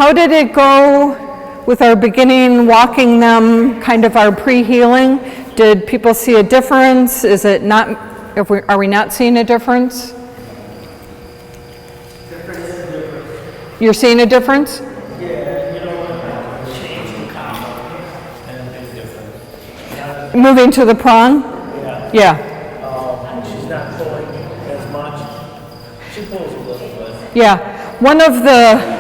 how did it go with our beginning, walking them, kind of our pre-healing? Did people see a difference? Is it not, are we not seeing a difference? You're seeing a difference? Moving to the prong? Yeah. She's not pulling as much. She pulls a little bit. Yeah. One of the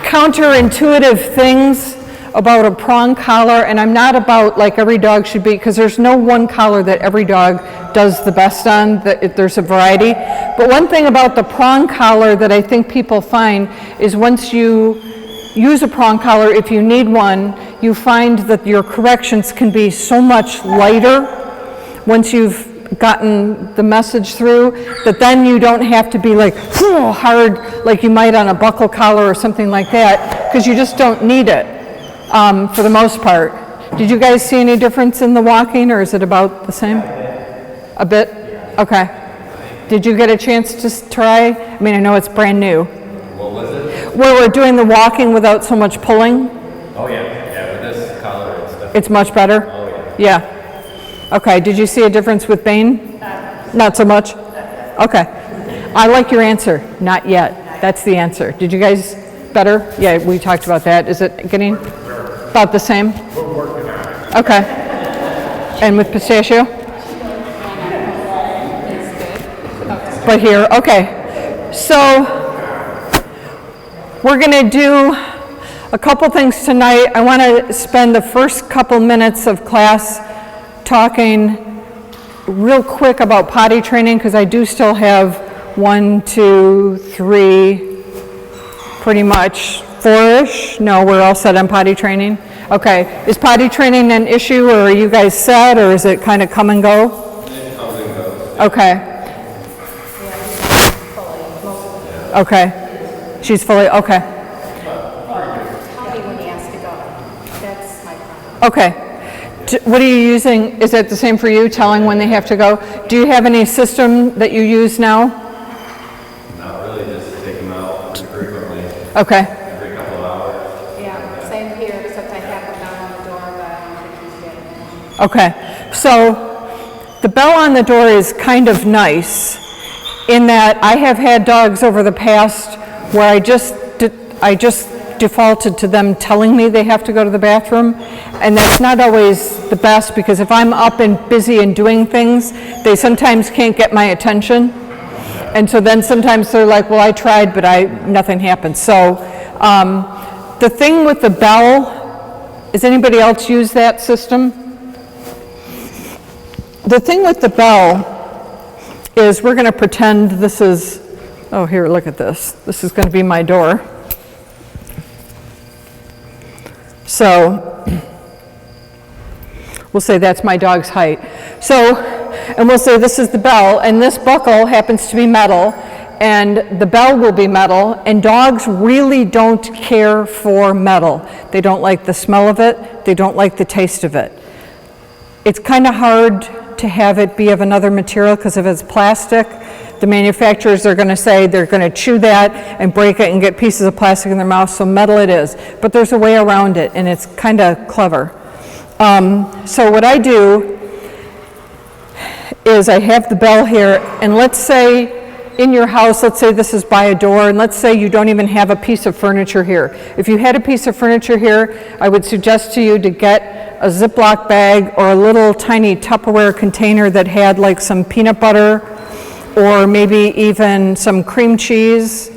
counterintuitive things about a prong collar, and I'm not about like every dog should be, because there's no one collar that every dog does the best on, there's a variety. But one thing about the prong collar that I think people find is once you use a prong collar, if you need one, you find that your corrections can be so much lighter once you've gotten the message through, that then you don't have to be like hard like you might on a buckle collar or something like that, because you just don't need it for the most part. Did you guys see any difference in the walking, or is it about the same? A bit? Okay. Did you get a chance to try? I mean, I know it's brand new. What was it? Where we're doing the walking without so much pulling? Oh yeah, with this collar and stuff. It's much better? Oh yeah. Yeah. Okay, did you see a difference with Bane? Not so much? Okay. I like your answer, not yet. That's the answer. Did you guys better? Yeah, we talked about that. Is it getting about the same? We're working on it. Okay. And with pistachio? But here, okay. So we're going to do a couple things tonight. I want to spend the first couple minutes of class talking real quick about potty training, because I do still have 1, 2, 3, pretty much 4-ish. No, we're all set on potty training. Okay, is potty training an issue, or are you guys set, or is it kind of come and go? It comes and goes. Okay. Okay. She's fully, okay. Tell me when he has to go. That's my problem. Okay. What are you using? Is it the same for you, telling when they have to go? Do you have any system that you use now? Not really, just take them out frequently, Okay. every couple of hours. Yeah, same here, except I have him down on the door, but I don't think he's getting it. Okay. So the bell on the door is kind of nice in that I have had dogs over the past where I just defaulted to them telling me they have to go to the bathroom, and that's not always the best, because if I'm up and busy and doing things, they sometimes can't get my attention, and so then sometimes they're like, well, I tried, but nothing happened. So the thing with the bell, does anybody else use that system? The thing with the bell is we're going to pretend this is, oh, here, look at this. This is going to be my door. So we'll say that's my dog's height. So, and we'll say this is the bell, and this buckle happens to be metal, and the bell will be metal, and dogs really don't care for metal. They don't like the smell of it. They don't like the taste of it. It's kind of hard to have it be of another material, because if it's plastic, the manufacturers are going to say they're going to chew that and break it and get pieces of plastic in their mouth, so metal it is. But there's a way around it, and it's kind of clever. So what I do is I have the bell here, and let's say in your house, let's say this is by a door, and let's say you don't even have a piece of furniture here. If you had a piece of furniture here, I would suggest to you to get a Ziploc bag or a little tiny Tupperware container that had like some peanut butter or maybe even some cream cheese,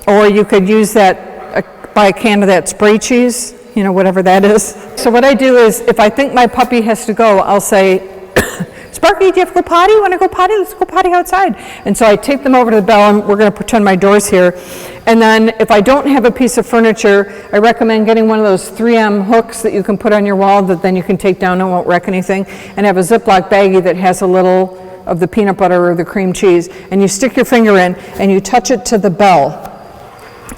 or you could use that, buy a can of that spray cheese, you know, whatever that is. So what I do is, if I think my puppy has to go, I'll say, Sparky, do you have to go potty? Want to go potty? Let's go potty outside. And so I take them over to the bell, and we're going to pretend my door's here. And then if I don't have a piece of furniture, I recommend getting one of those 3M hooks that you can put on your wall that then you can take down and won't wreck anything, and have a Ziploc baggie that has a little of the peanut butter or the cream cheese, and you stick your finger in and you touch it to the bell,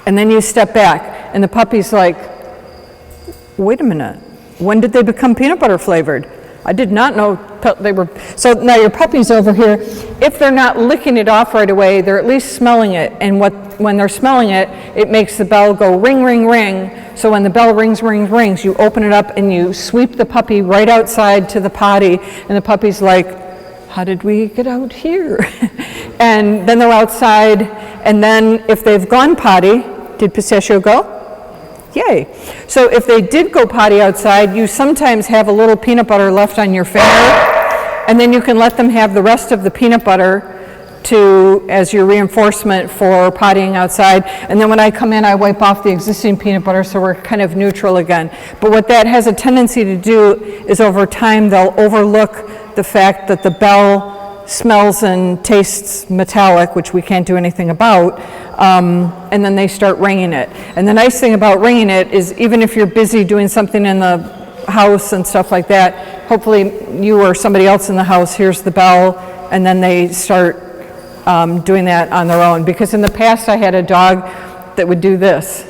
and then you step back, and the puppy's like, wait a minute, when did they become peanut butter flavored? I did not know they were. So now your puppy's over here. If they're not licking it off right away, they're at least smelling it. And what when they're smelling it, it makes the bell go ring, ring, ring. So when the bell rings, rings, rings, you open it up and you sweep the puppy right outside to the potty, and the puppy's like, how did we get out here? And then they're outside, and then if they've gone potty, did Pistachio go? Yay. So if they did go potty outside, you sometimes have a little peanut butter left on your finger, and then you can let them have the rest of the peanut butter as your reinforcement for pottying outside. And then when I come in, I wipe off the existing peanut butter, so we're kind of neutral again. But what that has a tendency to do is over time, they'll overlook the fact that the bell smells and tastes metallic, which we can't do anything about, and then they start ringing it. And the nice thing about ringing it is even if you're busy doing something in the house and stuff like that, hopefully you or somebody else in the house hears the bell, and then they start doing that on their own. Because in the past I had a dog that would do this.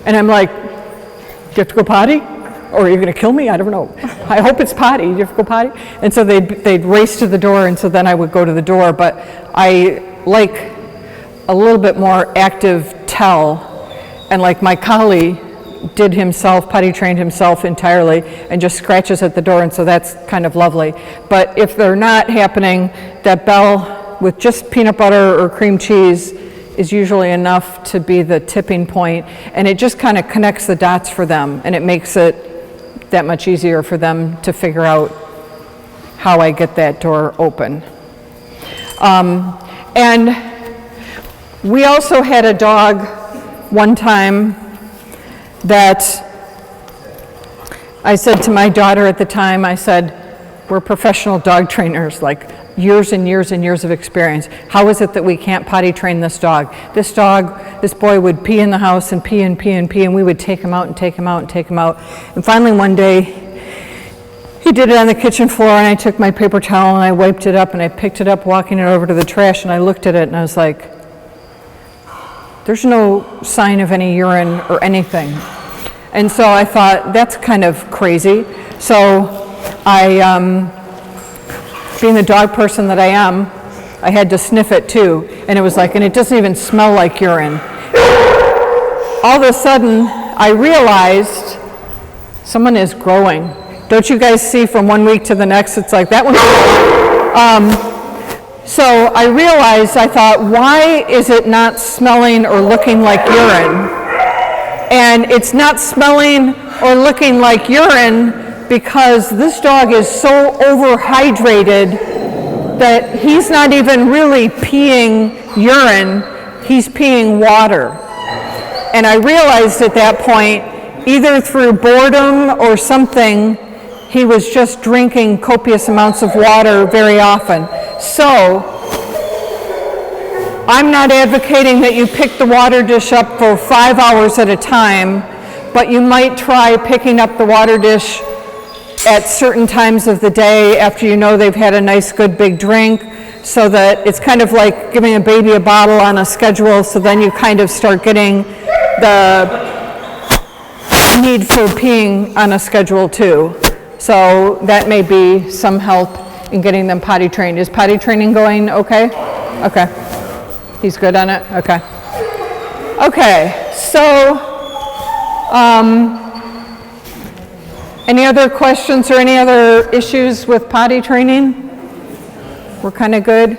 And I'm like, do you have to go potty? Or are you going to kill me? I don't know. I hope it's potty. Do you have to go potty? And so they'd race to the door, and so then I would go to the door. But I like a little bit more active tell. And like my collie did himself, potty trained himself entirely, and just scratches at the door, and so that's kind of lovely. But if they're not happening, that bell with just peanut butter or cream cheese is usually enough to be the tipping point, and it just kind of connects the dots for them, and it makes it that much easier for them to figure out how I get that door open. And we also had a dog one time that I said to my daughter at the time, I said, we're professional dog trainers, like years and years and years of experience. How is it that we can't potty train this dog? This boy would pee in the house and pee and pee and pee, and we would take him out and take him out and take him out. And finally one day, he did it on the kitchen floor, and I took my paper towel and I wiped it up, and I picked it up, walking it over to the trash, and I looked at it and I was like, there's no sign of any urine or anything. And so I thought, that's kind of crazy. So I, being the dog person that I am, I had to sniff it too. And it was like, and it doesn't even smell like urine. All of a sudden, I realized someone is growing. Don't you guys see from one week to the next, it's like that one. So I realized, I thought, why is it not smelling or looking like urine? And it's not smelling or looking like urine because this dog is so overhydrated that he's not even really peeing urine, he's peeing water. And I realized at that point, either through boredom or something, he was just drinking copious amounts of water very often. So, I'm not advocating that you pick the water dish up for 5 hours at a time, but you might try picking up the water dish at certain times of the day after you know they've had a nice, good, big drink, so that it's kind of like giving a baby a bottle on a schedule, so then you kind of start getting the need for peeing on a schedule too. So that may be some help in getting them potty trained. Is potty training going okay? Okay. He's good on it? Okay. Okay, so any other questions or any other issues with potty training? We're kind of good.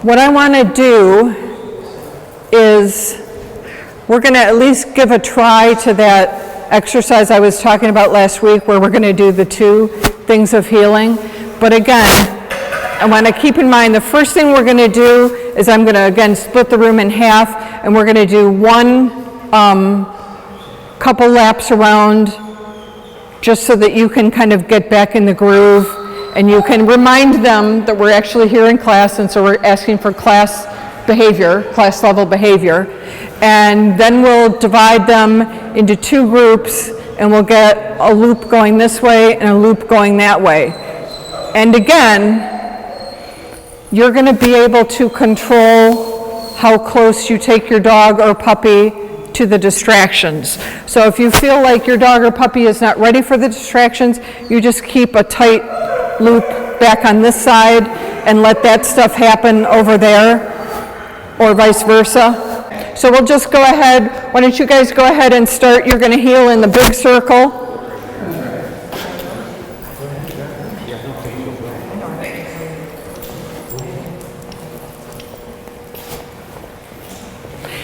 What I want to do is we're going to at least give a try to that exercise I was talking about last week, where we're going to do the 2 things of healing. But again, I want to keep in mind the first thing we're going to do is I'm going to again split the room in half, and we're going to do 1 couple laps around, just so that you can kind of get back in the groove, and you can remind them that we're actually here in class, and so we're asking for class behavior, class level behavior. And then we'll divide them into 2 groups, and we'll get a loop going this way and a loop going that way. And again, you're going to be able to control how close you take your dog or puppy to the distractions. So if you feel like your dog or puppy is not ready for the distractions, you just keep a tight loop back on this side, and let that stuff happen over there, or vice versa. So we'll just go ahead, why don't you guys go ahead and start, you're going to heal in the big circle.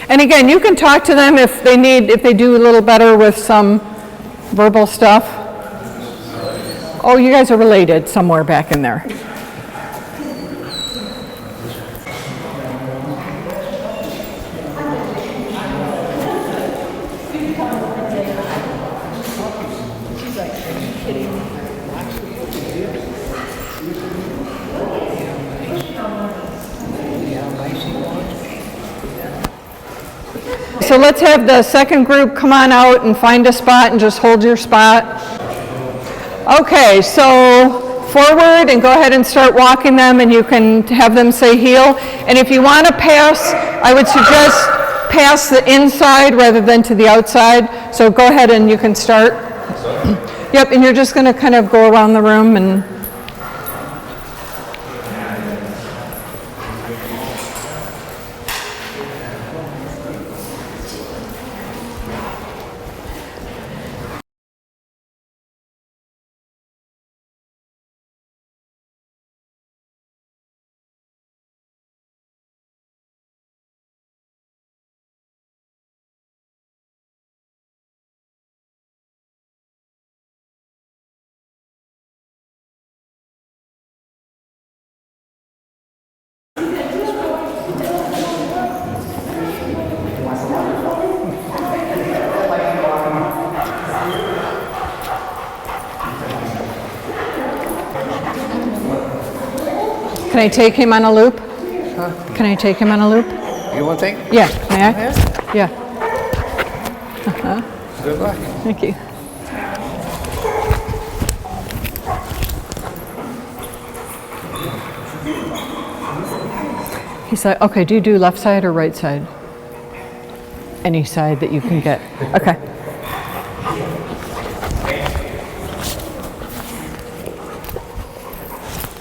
And again, you can talk to them if they do a little better with some verbal stuff. Oh, you guys are related somewhere back in there. So let's have the second group come on out and find a spot and just hold your spot. Okay, so forward and go ahead and start walking them, and you can have them say heel. And if you want to pass, I would suggest pass the inside rather than to the outside. So go ahead and you can start. Yep, and you're just going to kind of go around the room and can I take him on a loop? Can I take him on a loop? You want to take? Yeah, may I? Yeah, Good luck. thank you. He's like, okay, do you do left side or right side? Any side that you can get. Okay.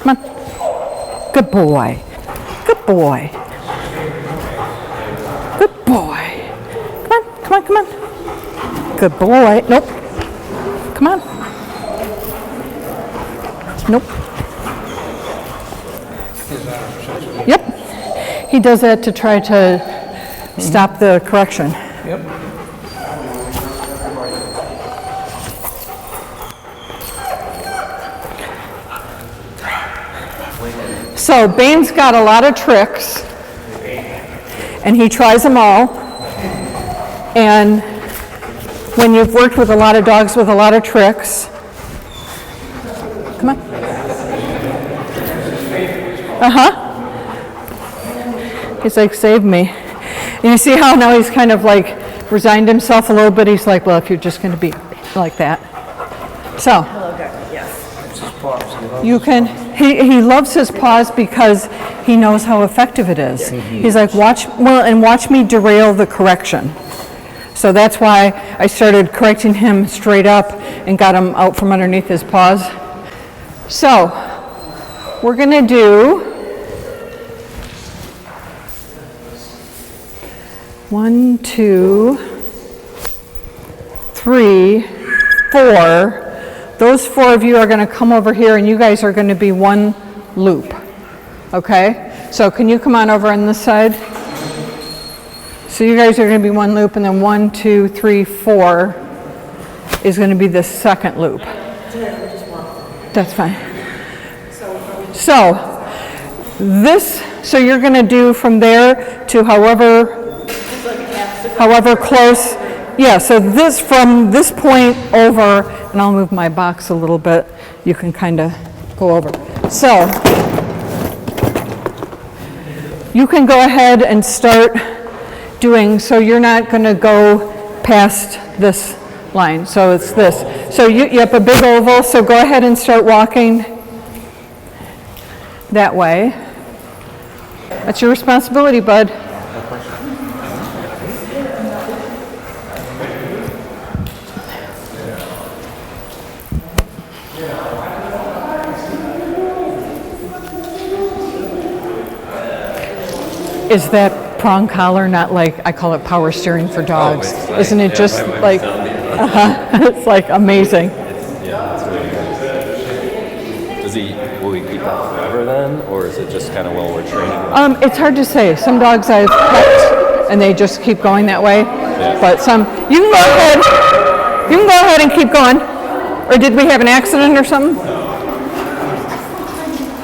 Come on. Good boy. Good boy. Good boy. Come on, come on, come on. Good boy. Nope. Come on. Nope. Yep. He does that to try to stop the correction. Yep. So Bane's got a lot of tricks, and he tries them all. And when you've worked with a lot of dogs with a lot of tricks, come on. He's like, save me. And you see how now he's kind of like resigned himself a little bit. He's like, well, if you're just going to be like that. So, you can, he loves his paws because he knows how effective it is. He's like, watch me derail the correction. So that's why I started correcting him straight up and got him out from underneath his paws. So, we're going to do 1, 2, 3, 4. Those 4 of you are going to come over here, and you guys are going to be one loop. Okay? So can you come on over on this side? So you guys are going to be one loop, and then 1, 2, 3, 4 is going to be the second loop. That's fine. So you're going to do from there to however close. Yeah, so this from this point over, and I'll move my box a little bit, you can kind of go over. So you can go ahead and start doing, so you're not going to go past this line. So it's this. So you have a big oval, so go ahead and start walking that way. That's your responsibility, bud. Is that prong collar not like, I call it power steering for dogs? it's nice. Isn't it Yeah, just my wife like, tells me. it's like amazing. Yeah, it's really nice. Will he keep that forever then, or is it just kind of while we're training him? It's hard to say. Some dogs I've kept and they just keep going that way. But some, you can go ahead. You can go ahead and keep going. Or did we have an accident or something?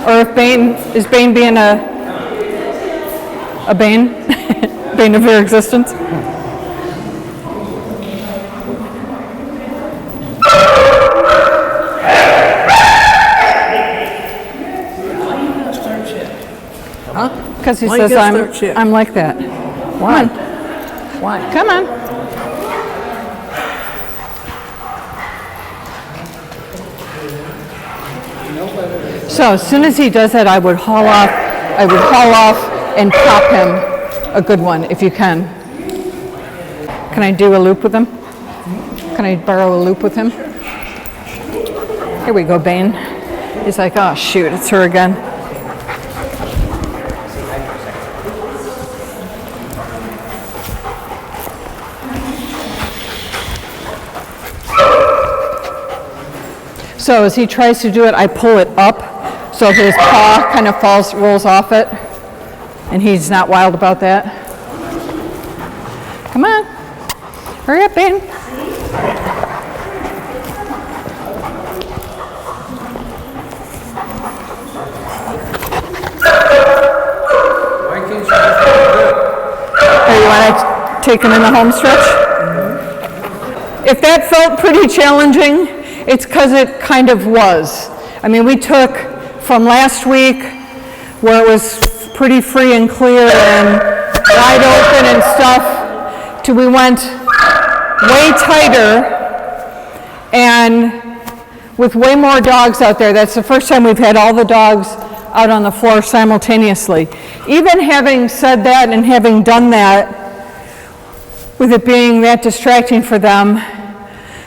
Or if is Bane being a Bane? Bane of your existence? Because he Why you says gotta start shit? I'm like that. Why? Come on. Why? Come on. So as soon as he does that, I would haul off and pop him a good one if you can. Can I do a loop with him? Can I borrow a loop with him? Here we go, Bane. He's like, oh shoot, it's her again. So as he tries to do it, I pull it up so his paw kind of rolls off it, and he's not wild about that. Come on, hurry up, Bane. Why can't you just do it? Or you want to take him in the home stretch? If that felt pretty challenging, it's because it kind of was. I mean, we took from last week where it was pretty free and clear and wide open and stuff to we went way tighter and with way more dogs out there. That's the first time we've had all the dogs out on the floor simultaneously. Even having said that and having done that, with it being that distracting for them,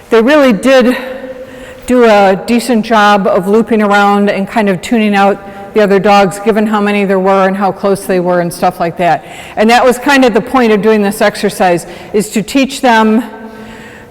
they really did do a decent job of looping around and kind of tuning out the other dogs, given how many there were and how close they were and stuff like that. And that was kind of the point of doing this exercise, is to teach them,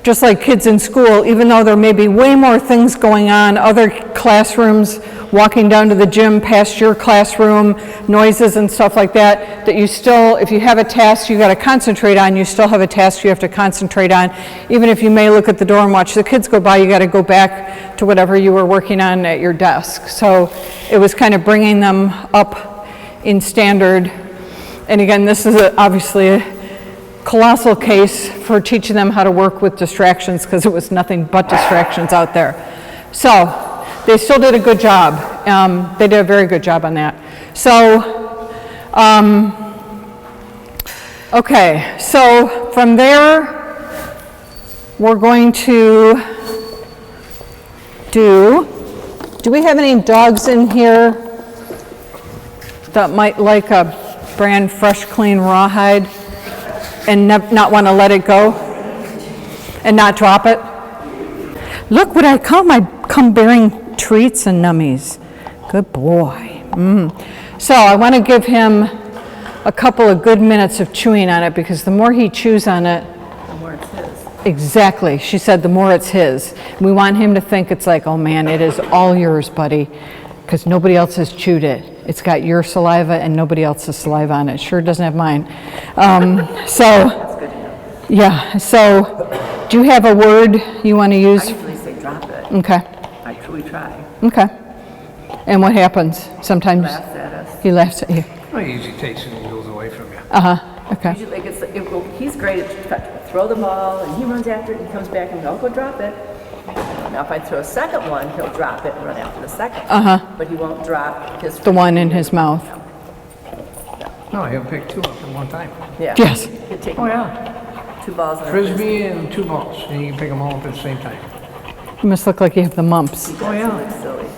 just like kids in school, even though there may be way more things going on, other classrooms, walking down to the gym past your classroom, noises and stuff like that, that you still, if you have a task you got to concentrate on, you still have a task you have to concentrate on. Even if you may look at the door and watch the kids go by, you got to go back to whatever you were working on at your desk. So it was kind of bringing them up in standard. And again, this is obviously a colossal case for teaching them how to work with distractions, because it was nothing but distractions out there. So they still did a good job. They did a very good job on that. So, okay, so from there, we're going to do we have any dogs in here that might like a brand fresh, clean rawhide and not want to let it go and not drop it? Look what I come bearing treats and nummies. Good boy. So I want to give him a couple of good minutes of chewing on it, because the more he chews on it, The more it's his. exactly, she said, the more it's his. We want him to think it's like, oh man, it is all yours, buddy, because nobody else has chewed it. It's got your saliva and nobody else's saliva on it. Sure doesn't have mine. That's good to know. Yeah, so do you have a word you want to I use? usually say drop it. Okay, I truly try. okay. And what happens? Sometimes Laughs at us. he laughs at you. Well, he usually takes it and goes away from you. Okay. Usually he's great at throw the ball and he runs after it and he comes back and I'll go drop it. Now if I throw a second one, he'll drop it and run after the second. But he won't drop his The one in his mouth. No, he'll pick two up at one time. Yeah. Yes. He'll take Oh, yeah. 2 balls and a Frisbee and 2 balls, and you can pick them all up at the same time. You must look like you have the mumps. Oh, yeah. Silly.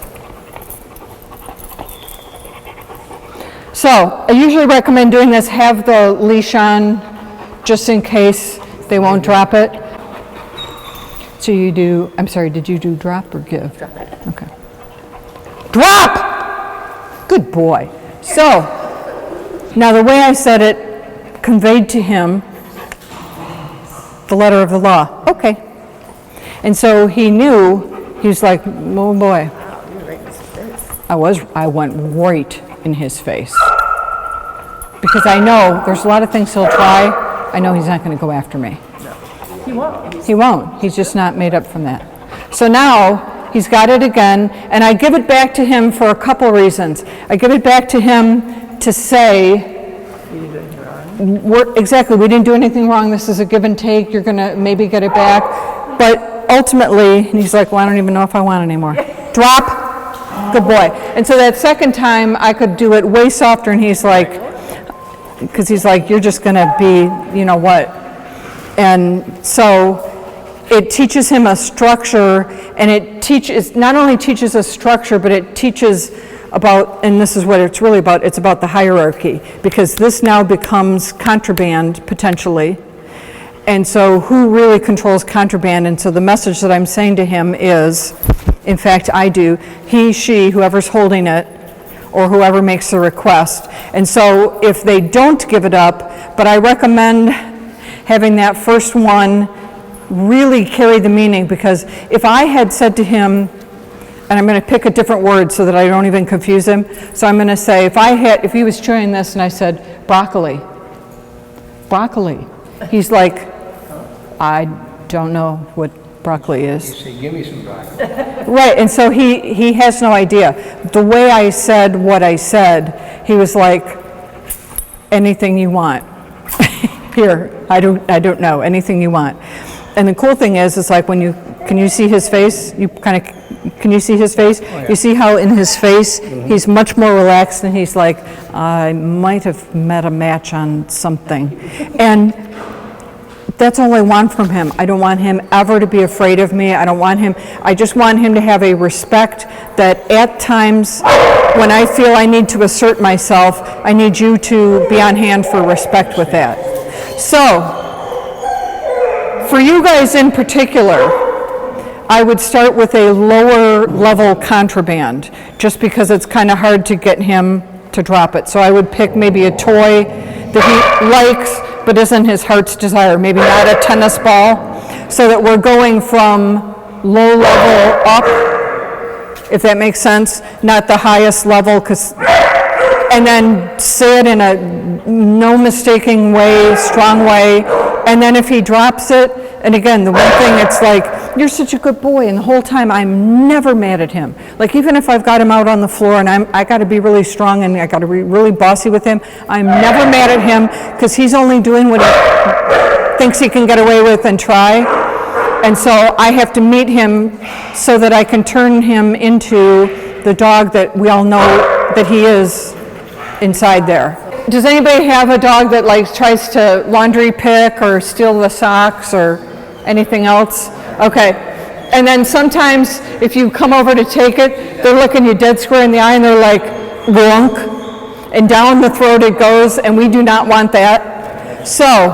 So I usually recommend doing this, have the leash on just in case they won't drop it. So you do, I'm sorry, did you do drop or give? Drop it. Okay. Drop! Good boy. So Now, the way I said it conveyed to him the letter of the law. Okay. And so he knew, he was like, oh boy. I went right in his face. Because I know there's a lot of things he'll try. I know he's not going to go after me. He won't. He won't. He's just not made up from that. So now he's got it again, and I give it back to him for a couple reasons. I give it back to him to say, exactly, we didn't do anything wrong. This is a give and take. You're going to maybe get it back. But ultimately, and he's like, well, I don't even know if I want it anymore. Drop. Good boy. And so that second time, I could do it way softer, and he's like, because he's like, you're just going to be, you know what. And so it teaches him a structure, and it teaches, not only teaches a structure, but it teaches about, and this is what it's really about, it's about the hierarchy, because this now becomes contraband, potentially. And so who really controls contraband? And so the message that I'm saying to him is, in fact, I do, he, she, whoever's holding it, or whoever makes the request. And so if they don't give it up, but I recommend having that first one really carry the meaning, because if I had said to him, and I'm going to pick a different word so that I don't even confuse him, so I'm going to say, if he was chewing this and I said, broccoli, he's like, I don't know what broccoli is. You say, give me some broccoli. Right, and so he has no idea. The way I said what I said, he was like, anything you want. Here, I don't know, anything you want. And the cool thing is, it's like can you see his face? Can you see his face? You see how in his face, he's much more relaxed, and he's like, I might have met a match on something. And that's all I want from him. I don't want him ever to be afraid of me. I just want him to have a respect that at times when I feel I need to assert myself, I need you to be on hand for respect with that. So, for you guys in particular, I would start with a lower level contraband, just because it's kind of hard to get him to drop it. So I would pick maybe a toy that he likes, but isn't his heart's desire, maybe not a tennis ball, so that we're going from low level up, if that makes sense, not the highest level, and then say it in a no mistaking way, strong way, and then if he drops it, and again, the one thing, it's like, you're such a good boy, and the whole time I'm never mad at him. Like, even if I've got him out on the floor and I got to be really strong and I got to be really bossy with him, I'm never mad at him, because he's only doing what he thinks he can get away with and try. And so I have to meet him so that I can turn him into the dog that we all know that he is inside there. Does anybody have a dog that tries to laundry pick or steal the socks or anything else? Okay. And then sometimes if you come over to take it, they're looking you dead square in the eye and they're like, glunk, and down the throat it goes, and we do not want that. So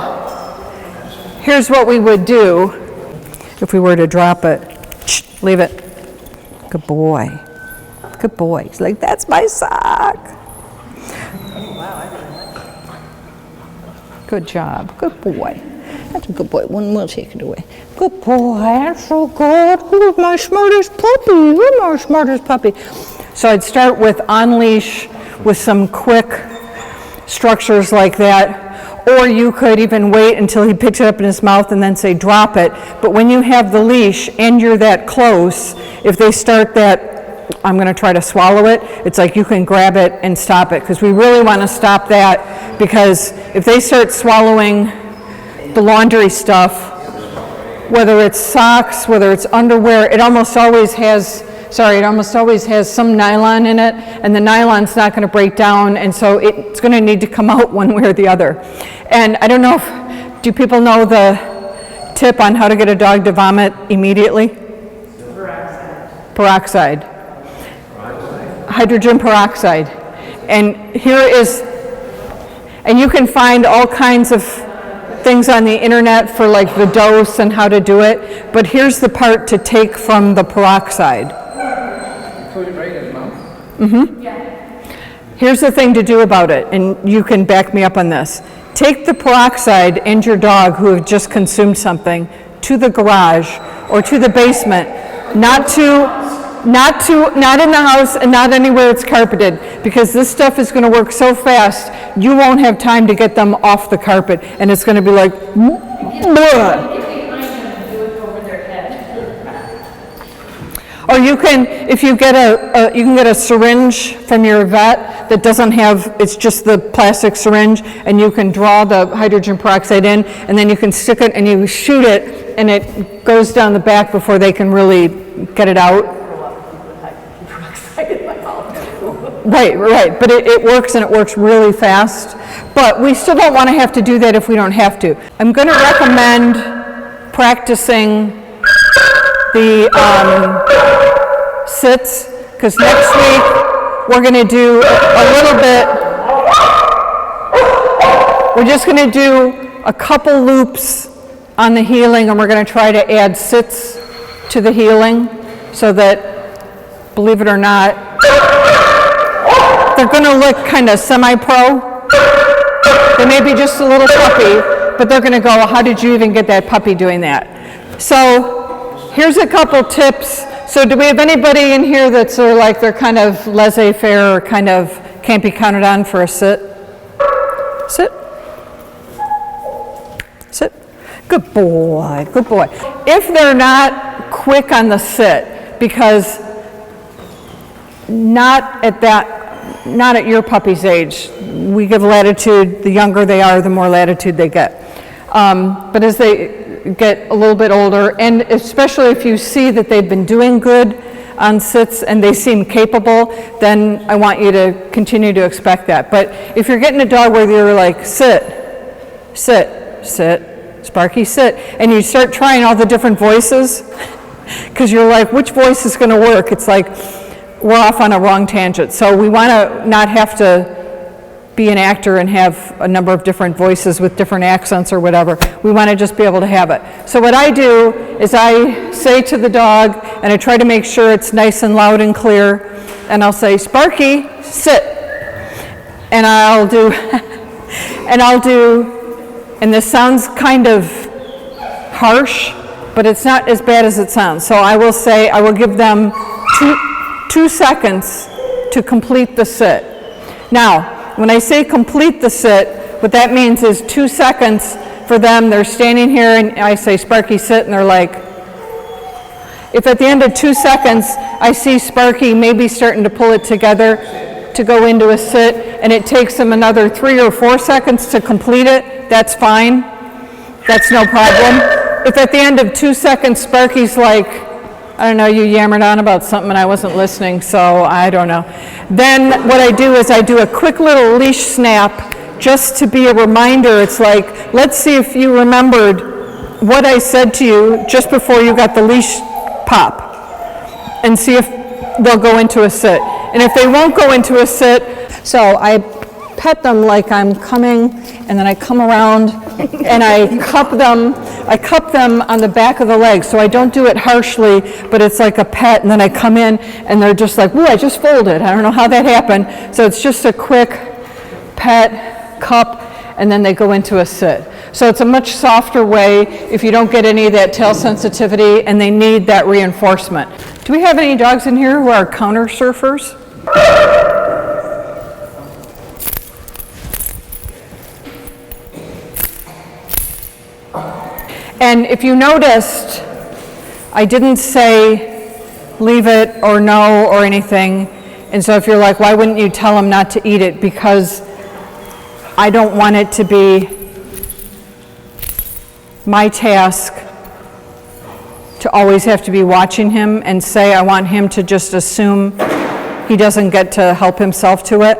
here's what we would do if we were to drop it. Shh, leave it. Good boy. Good boy. He's like, that's my sock. Good job. Good boy. That's a good boy. One will take it away. Good boy. That's so good. Who's my smartest puppy? You're my smartest puppy. So I'd start with on leash with some quick structures like that. Or you could even wait until he picks it up in his mouth and then say drop it. But when you have the leash and you're that close, if they start that, I'm going to try to swallow it, it's like you can grab it and stop it, because we really want to stop that, because if they start swallowing the laundry stuff, whether it's socks, whether it's underwear, it almost always has some nylon in it, and the nylon's not going to break down, and so it's going to need to come out one way or the other. And I don't know do people know the tip on how to get a dog to vomit immediately? Peroxide. Hydrogen peroxide. And and you can find all kinds of things on the internet for the dose and how to do it, but here's the part to take from the peroxide. Put it right in his mouth? Mm-hmm. Here's the thing to do about it, and you can back me up on this. Take the peroxide and your dog who have just consumed something to the garage or to the basement, not in the house and not anywhere it's carpeted, because this stuff is going to work so fast, you won't have time to get them off the carpet, and it's going to be like, bleh. Or you can, if you get you can get a syringe from your vet that doesn't have, it's just the plastic syringe, and you can draw the hydrogen peroxide in, and then you can stick it and you shoot it, and it goes down the back before they can really get it out. Right, but it works, and it works really fast. But we still don't want to have to do that if we don't have to. I'm going to recommend practicing the sits, because next week we're going to do a little bit, we're just going to do a couple loops on the heeling, and we're going to try to add sits to the heeling so that, believe it or not, they're going to look kind of semi-pro. They may be just a little puppy, but they're going to go, how did you even get that puppy doing that? So here's a couple tips. So do we have anybody in here that's sort of like they're kind of laissez-faire or kind of can't be counted on for a sit? Sit. Sit. Good boy, good boy. If they're not quick on the sit, because not at your puppy's age. We give latitude, the younger they are, the more latitude they get. But as they get a little bit older, and especially if you see that they've been doing good on sits and they seem capable, then I want you to continue to expect that. But if you're getting a dog where you're like, sit, sit, sit, Sparky, sit, and you start trying all the different voices, because you're like, which voice is going to work? It's like, we're off on a wrong tangent. So we want to not have to be an actor and have a number of different voices with different accents or whatever. We want to just be able to have it. So what I do is I say to the dog, and I try to make sure it's nice and loud and clear, and I'll say, Sparky, sit. And I'll do, and this sounds kind of harsh, but it's not as bad as it sounds. So I will say, I will give them 2 seconds to complete the sit. Now, when I say complete the sit, what that means is 2 seconds for them. They're standing here and I say, Sparky, sit, and they're like, if at the end of 2 seconds I see Sparky maybe starting to pull it together to go into a sit, and it takes them another 3 or 4 seconds to complete it, that's fine. That's no problem. If at the end of 2 seconds Sparky's like, I don't know, you yammered on about something and I wasn't listening, so I don't know. Then what I do is I do a quick little leash snap just to be a reminder. It's like, let's see if you remembered what I said to you just before you got the leash pop, and see if they'll go into a sit. And if they won't go into a sit, so I pet them like I'm coming, and then I come around and I cup them on the back of the leg. So I don't do it harshly, but it's like a pet, and then I come in and they're just like, ooh, I just folded. I don't know how that happened. So it's just a quick pet, cup, and then they go into a sit. So it's a much softer way if you don't get any of that tail sensitivity and they need that reinforcement. Do we have any dogs in here who are counter surfers? And if you noticed, I didn't say leave it or no or anything. And so if you're like, why wouldn't you tell him not to eat it? Because I don't want it to be my task to always have to be watching him and say I want him to just assume he doesn't get to help himself to it.